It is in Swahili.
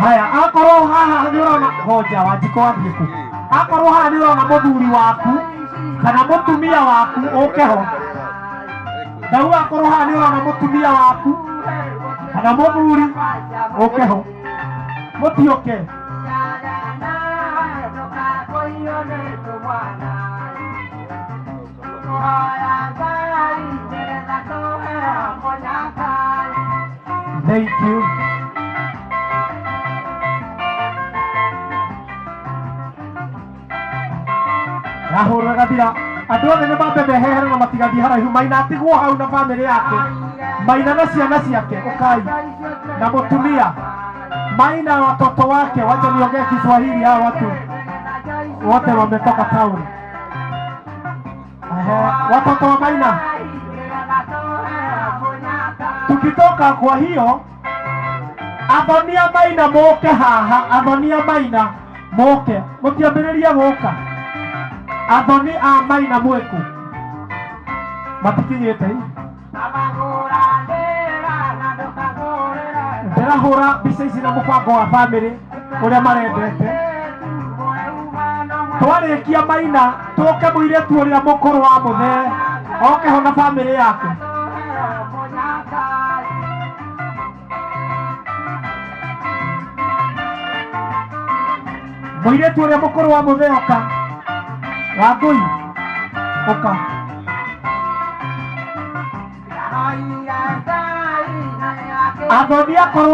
Haya, akorwo haha nĩ ũrona hoja Wanjikũ wathiĩ kũ? Akorwo haha nĩ ũrona mũthuri waku kana mũtumia waku ũke ho. Ndauga akorwo haha nĩ ũrona mũtumia waku kana mũthuri ũke ho. Mũtiũke. Thank you. Rahũra gathira. Andũ othe nĩ mambe mehehere na matigathiĩ haraihu. Maina atigwo hau na bamĩrĩ yake. Maina na ciana ciake ũkai na mũtumia. Maina watoto wake, wacha niongee Kiswahili, hawa watu wote wametoka town. Watoto wa Maina, tukitoka kwa hiyo athonia Maina moke haha, athonia Maina moke, mutiambĩrĩria gũka. Athoni a Maina mwĩku matikinyĩte ndĩrahũra mbica ici na mũbango wa bamĩrĩ ũrĩa marendete. Twarĩkia Maina tũke mũirĩtu ũrĩa mũkũrũ wa mũthee oke ho na bamĩrĩ yake. Mũirĩtu ũrĩa mũkũrũ wa mũthee oka. Wangui oka. Athoni akorwo